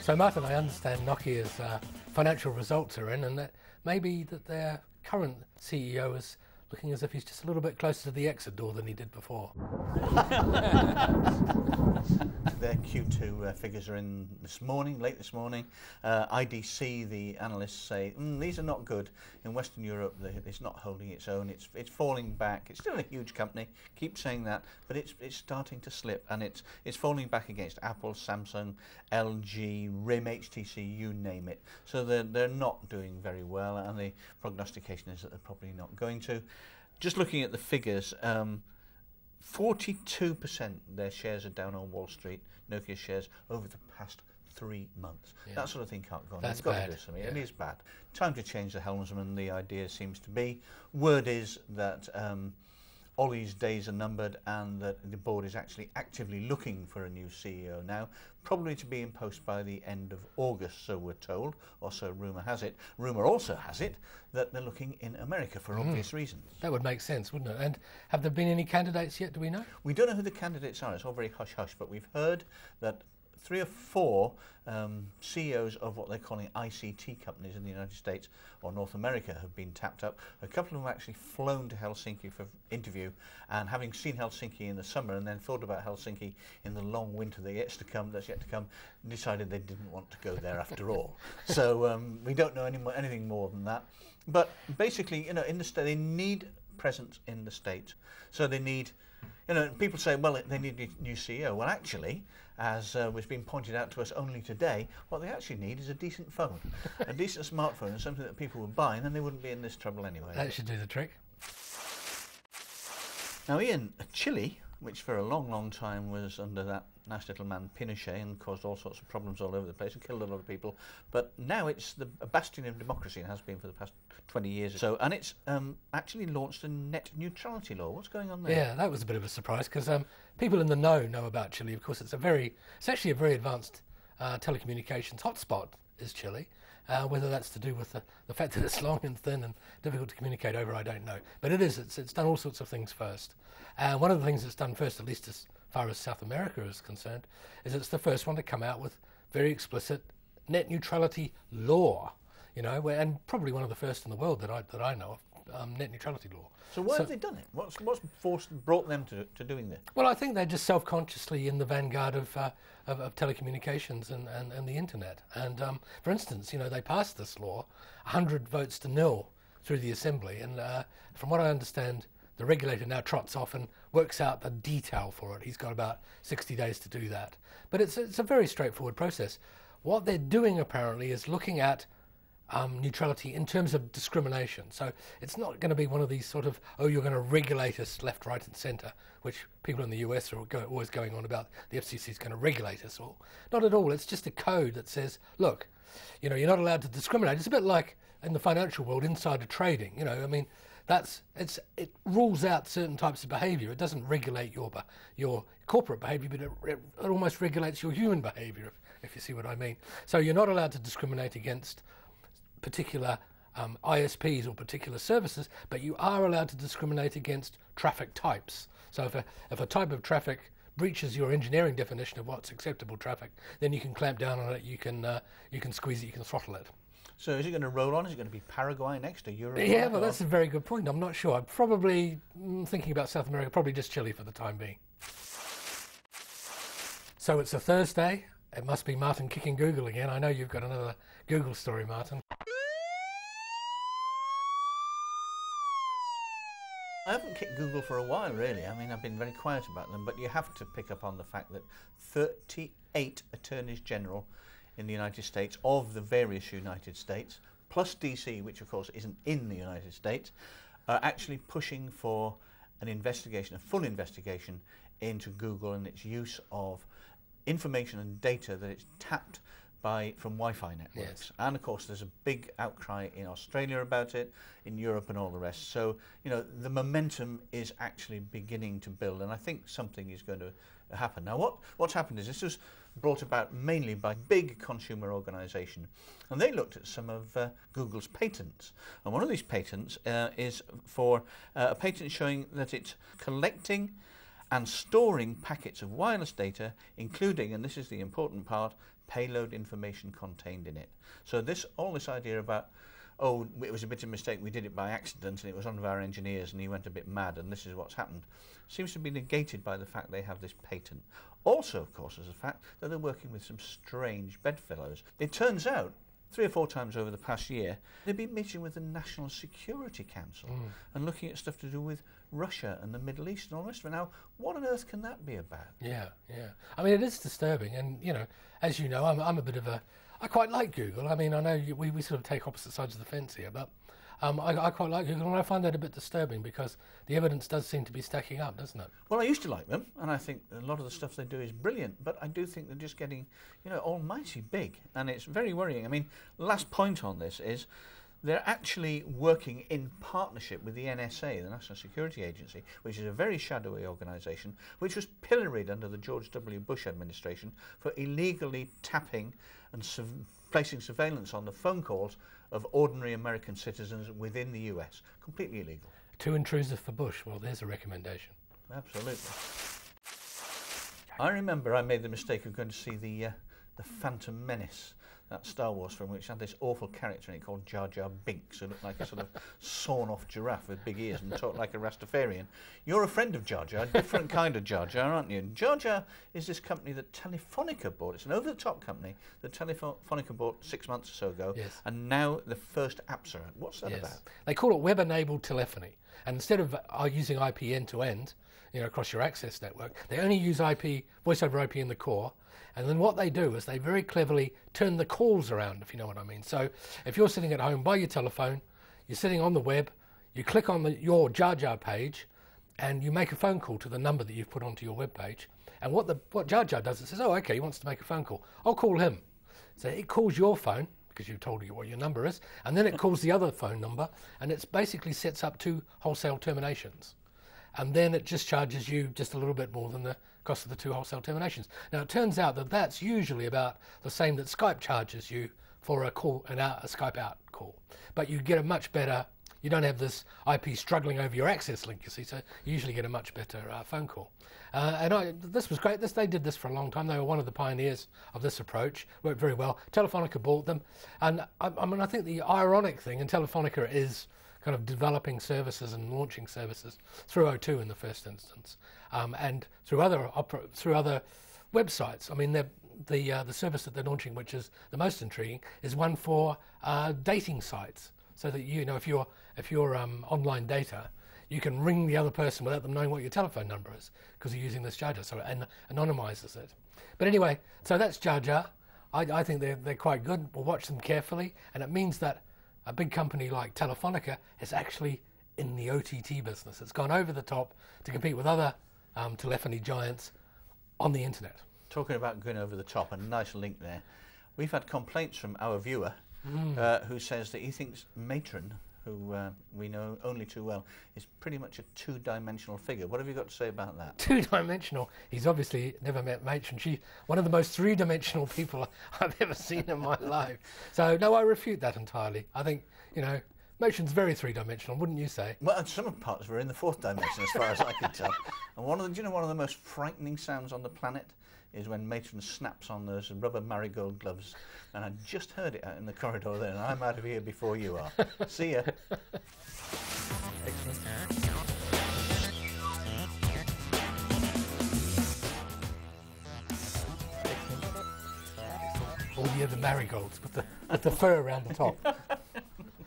So Martyn, I understand Nokia's financial results are in, and that maybe that their current CEO is looking as if he's just a little bit closer to the exit door than he did before. Their Q2 figures are in this morning, late this morning. IDC, the analysts say, these are not good. In Western Europe, it's not holding its own. It's falling back. It's still a huge company. Keep saying that, but it's starting to slip, and it's falling back against Apple, Samsung, LG, RIM, HTC, you name it. So they're not doing very well, and the prognostication is that they're probably not going to. Just looking at the figures, 42% their shares are down on Wall Street, Nokia shares, over the past 3 months. Yeah. That sort of thing can't go on. That's got bad. To do something. Yeah. It is bad. Time to change the helmsman, the idea seems to be. Word is that Ollie's days are numbered, and that the board is actually actively looking for a new CEO now, probably to be in post by the end of August, so we're told, or so rumour has it. Rumour also has it that they're looking in America for obvious reasons. That would make sense, wouldn't it? And have there been any candidates yet, do we know? We don't know who the candidates are, it's all very hush-hush, but we've heard that 3 or 4 CEOs of what they're calling ICT companies in the United States or North America have been tapped up. A couple of them have actually flown to Helsinki for interview, and having seen Helsinki in the summer and then thought about Helsinki in the long winter that's yet to come, decided they didn't want to go there after all. So we don't know anything more than that. But basically, in the they need presence in the States. So they need, people say, well, they need a new CEO. Well, actually, as was being pointed out to us only today, what they actually need is a decent phone, a decent smartphone, and something that people would buy, and then they wouldn't be in this trouble anyway. That should do the trick. Now, Ian, Chile, which for a long, long time was under that nice little man Pinochet and caused all sorts of problems all over the place and killed a lot of people, but now it's a bastion of democracy, and has been for the past 20 years or so, and it's actually launched a net neutrality law. What's going on there? Yeah, that was a bit of a surprise, because people in the know about Chile. Of course, it's actually a very advanced telecommunications hotspot is Chile. Whether that's to do with the fact that it's long and thin and difficult to communicate over, I don't know. But it's done all sorts of things first. One of the things it's done first, at least as far as South America is concerned, is it's the first one to come out with very explicit net neutrality law. And probably one of the first in the world that I know of, net neutrality law. So why have they done it? What's brought them to doing this? Well, I think they're just self-consciously in the vanguard of telecommunications and the internet. And for instance, they passed this law, 100 votes to 0 through the Assembly. And from what I understand, the regulator now trots off and works out the detail for it. He's got about 60 days to do that. But it's a very straightforward process. What they're doing apparently is looking at neutrality in terms of discrimination. So it's not going to be one of these sort of, you're going to regulate us left, right and centre, which people in the US are always going on about. The FCC is going to regulate us all. Not at all. It's just a code that says, look, you're not allowed to discriminate. It's a bit like in the financial world, insider trading. It rules out certain types of behaviour. It doesn't regulate your corporate behaviour, but it almost regulates your human behaviour, if you see what I mean. So you're not allowed to discriminate against particular ISPs or particular services, but you are allowed to discriminate against traffic types. So if a type of traffic breaches your engineering definition of what's acceptable traffic, then you can clamp down on it, you can squeeze it, you can throttle it. So is it going to roll on? Is it going to be Paraguay next, or Uruguay? Yeah, but that's a very good point. I'm not sure. I'm probably thinking about South America, probably just Chile for the time being. So it's a Thursday. It must be Martyn kicking Google again. I know you've got another Google story, Martyn. I haven't kicked Google for a while, really. I mean, I've been very quiet about them, but you have to pick up on the fact that 38 attorneys general in the United States, of the various United States, plus DC, which of course isn't in the United States, are actually pushing for an investigation, a full investigation into Google and its use of information and data that it's tapped from Wi-Fi networks. Yes. And of course there's a big outcry in Australia about it, in Europe and all the rest. So, the momentum is actually beginning to build, and I think something is going to happen. Now what's happened is this was brought about mainly by big consumer organisation, and they looked at some of Google's patents. And one of these patents is for a patent showing that it's collecting and storing packets of wireless data, including, and this is the important part, payload information contained in it. So all this idea about, oh, it was a bit of a mistake, we did it by accident and it was one of our engineers and he went a bit mad and this is what's happened, seems to be negated by the fact they have this patent. Also, of course, is the fact that they're working with some strange bedfellows. It turns out, 3 or 4 times over the past year, they've been meeting with the National Security Council and looking at stuff to do with Russia and the Middle East and all the rest of it. Now, what on earth can that be about? Yeah. I mean, it is disturbing, and as you know, I'm a bit of a. I quite like Google. I mean, I know we sort of take opposite sides of the fence here, but I quite like Google, and I find that a bit disturbing because the evidence does seem to be stacking up, doesn't it? Well, I used to like them, and I think a lot of the stuff they do is brilliant, but I do think they're just getting, almighty big, and it's very worrying. I mean, last point on this is they're actually working in partnership with the NSA, the National Security Agency, which is a very shadowy organisation, which was pilloried under the George W. Bush administration for illegally tapping and placing surveillance on the phone calls of ordinary American citizens within the US. Completely illegal. Too intrusive for Bush. Well, there's a recommendation. Absolutely. I remember I made the mistake of going to see the Phantom Menace, that Star Wars film, which had this awful character in it called Jajah Binks, who looked like a sort of sawn-off giraffe with big ears and talked like a Rastafarian. You're a friend of Jajah, a different kind of Jajah, aren't you? Jajah is this company that Telefonica bought. It's an over-the-top company that Telefonica bought 6 months or so ago, yes. And now the first apps are out. What's that about? They call it web-enabled telephony, and instead of using IP end-to-end, across your access network, they only use IP, voice over IP in the core. And then what they do is they very cleverly turn the calls around, if you know what I mean. So if you're sitting at home by your telephone, you're sitting on the web, you click on your Jajah page, and you make a phone call to the number that you've put onto your web page. And what Jajah does, it says, oh, okay, he wants to make a phone call. I'll call him. So it calls your phone, because you've told it what your number is, and then it calls the other phone number, and it basically sets up 2 wholesale terminations. And then it just charges you just a little bit more than the cost of the 2 wholesale terminations. Now, it turns out that that's usually about the same that Skype charges you for a Skype out call. But you get a much better, you don't have this IP struggling over your access link, you see, so you usually get a much better phone call. This was great. They did this for a long time. They were one of the pioneers of this approach. Worked very well. Telefonica bought them. And I think the ironic thing, and Telefonica is kind of developing services and launching services through O2 in the first instance, and through other websites. I mean, the service that they're launching, which is the most intriguing, is one for dating sites, so that if you're online data, you can ring the other person without them knowing what your telephone number is, because you're using this Jajah, so it anonymizes it. But anyway, so that's Jajah. I think they're quite good. We'll watch them carefully, and it means that a big company like Telefonica is actually in the OTT business. It's gone over the top to compete with other telephony giants on the internet. Talking about going over the top, a nice link there. We've had complaints from our viewer who says that he thinks Martyn, who we know only too well, is pretty much a 2-dimensional figure. What have you got to say about that? 2-dimensional? He's obviously never met Martyn. She's one of the most 3-dimensional people I've ever seen in my life. So, no, I refute that entirely. I think, Martyn's very 3-dimensional, wouldn't you say? Well, some parts were in the 4th dimension, as far as I can tell. And one of the most frightening sounds on the planet is when Martyn snaps on those rubber marigold gloves. And I just heard it out in the corridor there, and I'm out of here before you are. See ya. Excellent. Oh yeah, the marigolds with the fur around the top.